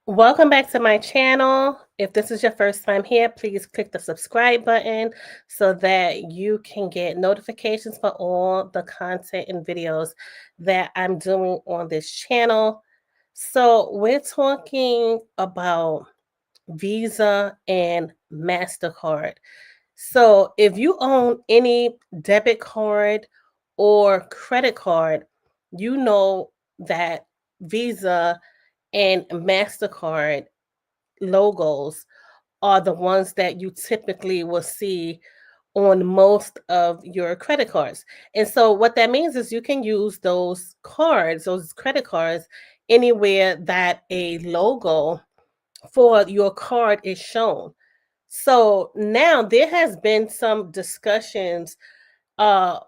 Welcome back to my channel. If this is your first time here, please click the subscribe button so that you can get notifications for all the content and videos that I'm doing on this channel. So we're talking about Visa and Mastercard. So if you own any debit card or credit card, you know that Visa and Mastercard logos are the ones that you typically will see on most of your credit cards. And so what that means is you can use those cards, those credit cards, anywhere that a logo for your card is shown. So now there has been some discussions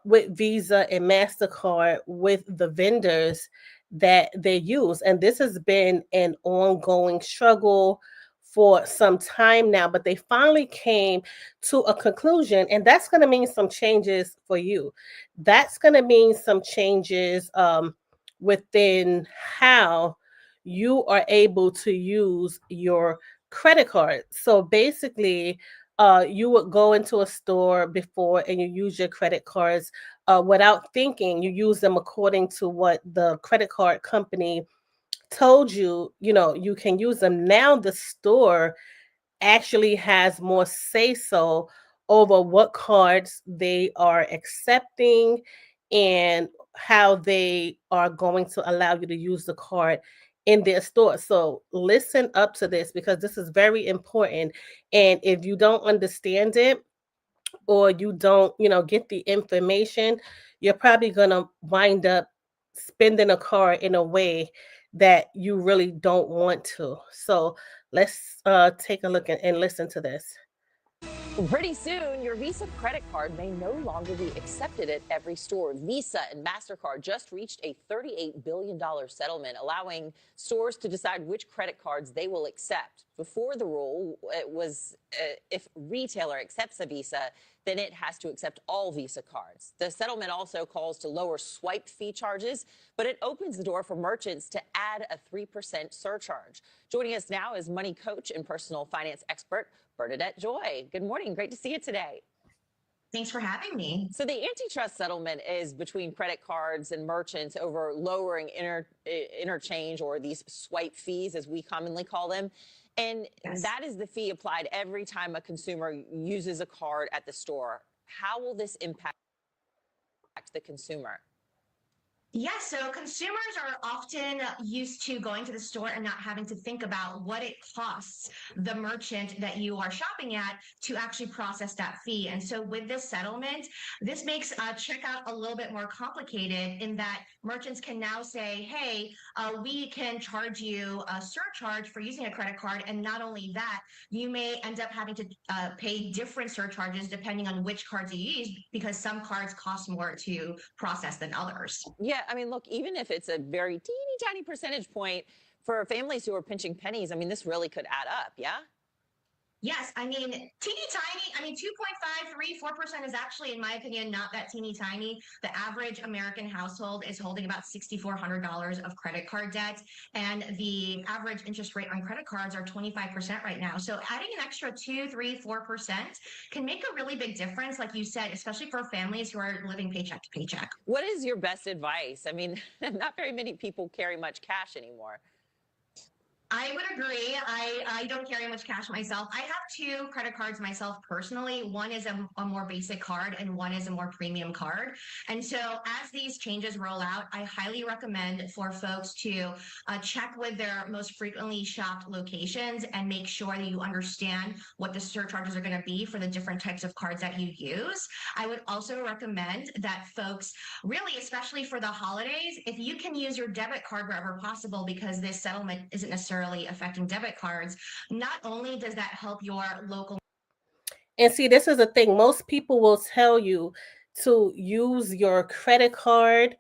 with Visa and MasterCard with the vendors that they use. And this has been an ongoing struggle for some time now, but they finally came to a conclusion, and that's going to mean some changes for you. That's going to mean some changes within how you are able to use your credit card. So basically, you would go into a store before and you use your credit cards without thinking. You use them according to what the credit card company told you, you can use them. Now the store actually has more say so over what cards they are accepting and how they are going to allow you to use the card in their store. So listen up to this because this is very important. And if you don't understand it, or you don't, get the information, you're probably going to wind up spending a card in a way that you really don't want to. So let's take a look and listen to this. Pretty soon, your Visa credit card may no longer be accepted at every store. Visa and Mastercard just reached a $38 billion settlement, allowing stores to decide which credit cards they will accept. Before the rule, it was if retailer accepts a Visa, then it has to accept all Visa cards. The settlement also calls to lower swipe fee charges, but it opens the door for merchants to add a 3% surcharge. Joining us now is money coach and personal finance expert Bernadette Joy. Good morning. Great to see you today. Thanks for having me. So the antitrust settlement is between credit cards and merchants over lowering interchange, or these swipe fees, as we commonly call them. And Yes. that is the fee applied every time a consumer uses a card at the store. How will this impact the consumer? Yes, so consumers are often used to going to the store and not having to think about what it costs the merchant that you are shopping at to actually process that fee. And so with this settlement, this makes checkout a little bit more complicated in that merchants can now say, hey, we can charge you a surcharge for using a credit card. And not only that, you may end up having to pay different surcharges depending on which cards you use, because some cards cost more to process than others. Yeah, I mean, look, even if it's a very teeny tiny percentage point for families who are pinching pennies, I mean, this really could add up. Yeah. Yes, I mean, teeny tiny. I mean, 2.53, 4% is actually, in my opinion, not that teeny tiny. The average American household is holding about $6,400 of credit card debt, and the average interest rate on credit cards are 25% right now. So adding an extra 2, 3, 4% can make a really big difference, like you said, especially for families who are living paycheck to paycheck. What is your best advice? I mean, not very many people carry much cash anymore. I would agree. I don't carry much cash myself. I have two credit cards myself personally. One is a more basic card and one is a more premium card. And so as these changes roll out, I highly recommend for folks to check with their most frequently shopped locations and make sure that you understand what the surcharges are going to be for the different types of cards that you use. I would also recommend that folks really, especially for the holidays, if you can use your debit card wherever possible, because this settlement isn't necessarily affecting debit cards, not only does that help your local. And see, this is the thing. Most people will tell you to use your credit card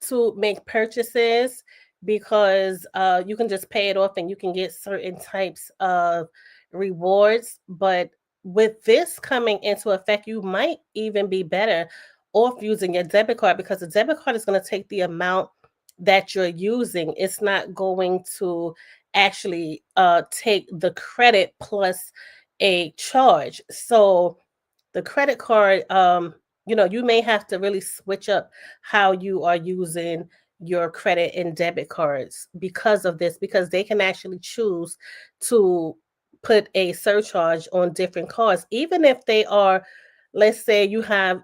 to make purchases because you can just pay it off and you can get certain types of rewards. But with this coming into effect, you might even be better off using your debit card because the debit card is going to take the amount that you're using, it's not going to actually take the credit plus a charge. So the credit card, you may have to really switch up how you are using your credit and debit cards because of this, because they can actually choose to put a surcharge on different cards, even if they are, let's say you have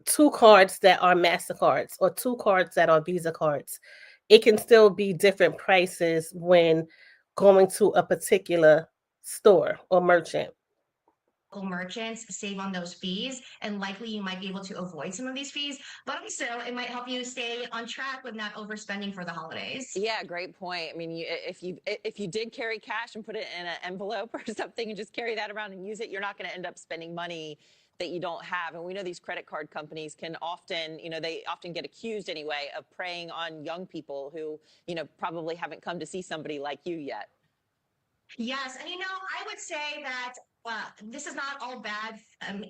two cards that are Mastercards or two cards that are Visa cards. It can still be different prices when going to a particular store or merchant. Merchants save on those fees, and likely you might be able to avoid some of these fees, but also it might help you stay on track with not overspending for the holidays. Yeah, great point. I mean, if you did carry cash and put it in an envelope or something and just carry that around and use it, you're not going to end up spending money that you don't have. And we know these credit card companies can often, they often get accused anyway of preying on young people who, probably haven't come to see somebody like you yet. Yes, and I would say that this is not all bad.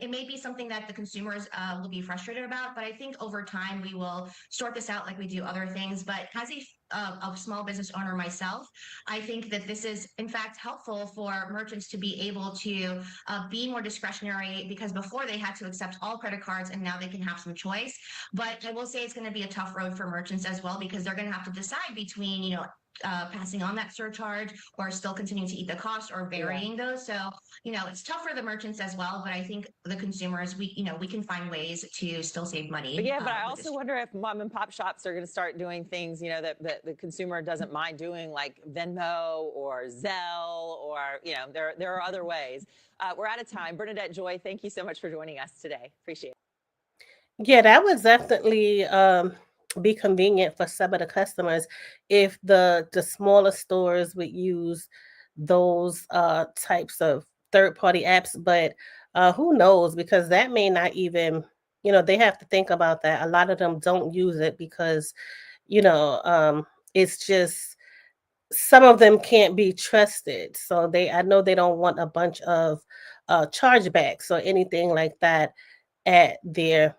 It may be something that the consumers will be frustrated about, but I think over time we will sort this out like we do other things. But as a small business owner myself, I think that this is in fact helpful for merchants to be able to be more discretionary, because before they had to accept all credit cards and now they can have some choice. But I will say it's going to be a tough road for merchants as well, because they're going to have to decide between, passing on that surcharge or still continuing to eat the cost or varying those. So, it's tough for the merchants as well, but I think the consumers, we can find ways to still save money. But yeah, but I also wonder if mom and pop shops are going to start doing things, that the consumer doesn't mind doing, like Venmo or Zelle, or, there are other ways. We're out of time. Bernadette Joy, thank you so much for joining us today. Appreciate it. Yeah, that would definitely be convenient for some of the customers if the smaller stores would use those types of third party apps. But who knows? Because that may not even, they have to think about that. A lot of them don't use it because, it's just some of them can't be trusted. So I know they don't want a bunch of chargebacks or anything like that at their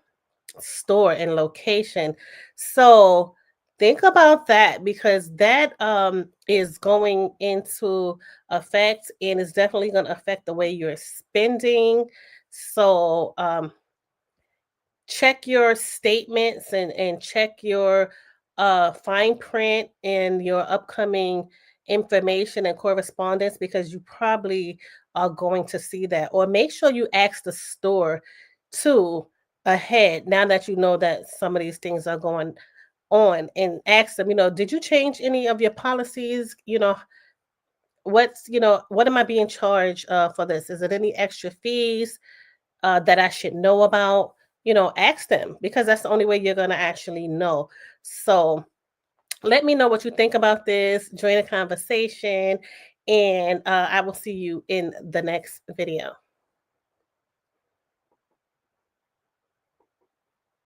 store and location. So think about that, because that is going into effect, and it's definitely going to affect the way you're spending. So check your statements and check your fine print and your upcoming information and correspondence, because you probably are going to see that. Or make sure you ask the store too ahead, now that you know that some of these things are going on, and ask them, did you change any of your policies? What am I being charged for this? Is it any extra fees that I should know about? Ask them, because that's the only way you're going to actually know. So let me know what you think about this. Join the conversation, and I will see you in the next video.